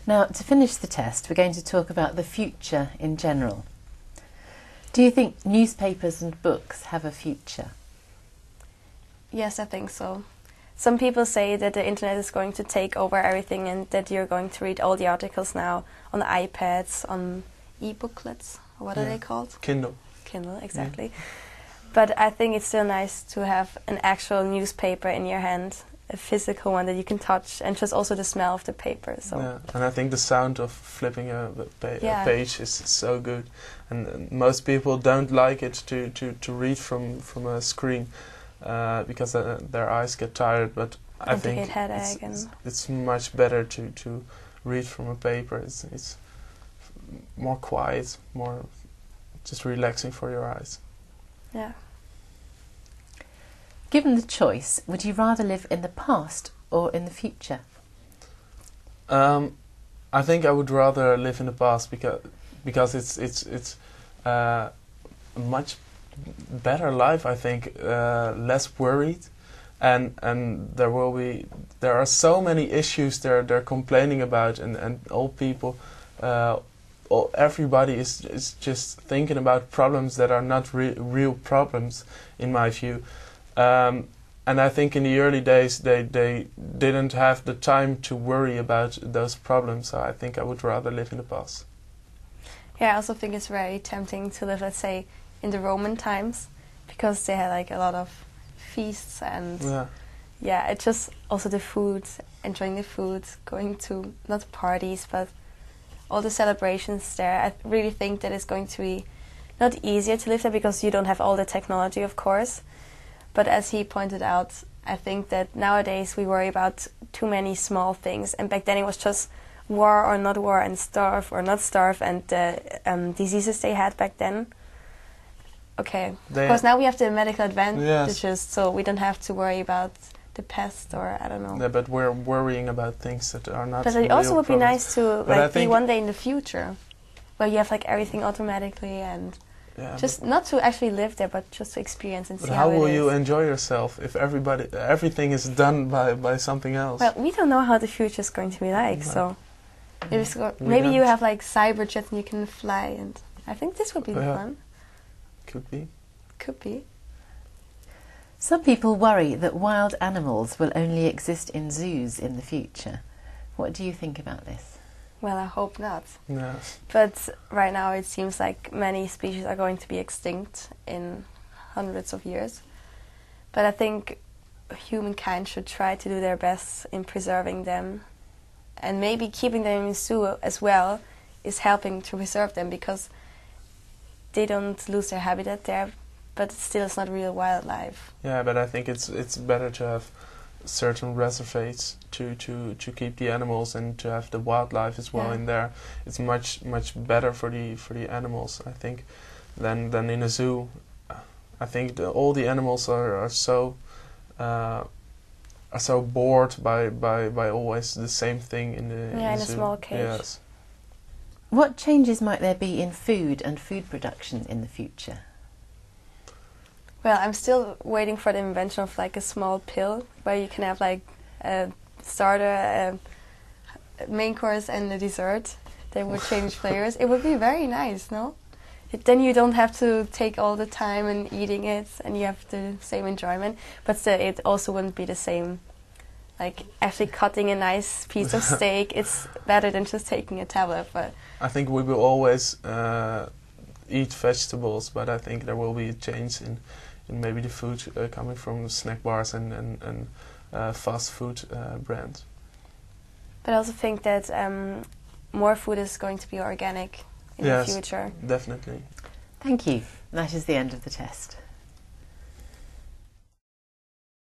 Now, to finish the test, we're going to talk about the future in general. Do you think newspapers and books have a future? Yes, I think so. Some people say that the internet is going to take over everything and that you're going to read all the articles now on iPads, on e-booklets, or what are they called? Kindle. Kindle, exactly. But I think it's still nice to have an actual newspaper in your hand, a physical one that you can touch, and just also the smell of the paper. So. Yeah, and I think the sound of flipping a page is so good, and most people don't like it to read from a screen because their eyes get tired. But I think it's much better to read from a paper. It's more quiet, more just relaxing for your eyes. Yeah. Given the choice, would you rather live in the past or in the future? I think I would rather live in the past because it's a much better life. I think less worried, and there are so many issues they're complaining about, and old people. Everybody is just thinking about problems that are not real problems, in my view. And I think in the early days they didn't have the time to worry about those problems. So I think I would rather live in the past. Yeah, I also think it's very tempting to live, let's say, in the Roman times, because they had like a lot of feasts and it's just also the food, enjoying the food, going to not parties but all the celebrations there. I really think that it's going to be not easier to live there because you don't have all the technology, of course. But as he pointed out, I think that nowadays we worry about too many small things, and back then it was just war or not war, and starve or not starve, and the diseases they had back then. Okay, because now we have the medical advantages, so we don't have to worry about the pest or I don't know. Yeah, but we're worrying about things that are not. But it also would be nice to be one day in the future, where you have like everything automatically and just not to actually live there, but just to experience and see how it is. How will you enjoy yourself if everything is done by something else? Well, we don't know how the future is going to be like, so maybe you have like cyber jets and you can fly, and I think this would be fun. Could be. Could be. Some people worry that wild animals will only exist in zoos in the future. What do you think about this? Well, I hope not. No. But right now it seems like many species are going to be extinct in hundreds of years. But I think humankind should try to do their best in preserving them. And maybe keeping them in a zoo as well is helping to preserve them, because they don't lose their habitat there, but still it's not real wildlife. Yeah, but I think it's better to have certain reservates to keep the animals and to have the wildlife as well in there. It's much better for the animals, I think, than in a zoo. I think all the animals are so bored by always the same thing in the zoo. Small cage. Yes. What changes might there be in food and food production in the future? Well, I'm still waiting for the invention of like a small pill where you can have like a starter, a main course and a dessert. They would change flavors. It would be very nice, no? Then you don't have to take all the time in eating it, and you have the same enjoyment. But still, it also wouldn't be the same. Like actually cutting a nice piece of steak, it's better than just taking a tablet. But I think we will always eat vegetables, but I think there will be a change in maybe the food coming from snack bars and fast food brands. But I also think that more food is going to be organic in the future. Definitely. Thank you. That is the end of the test.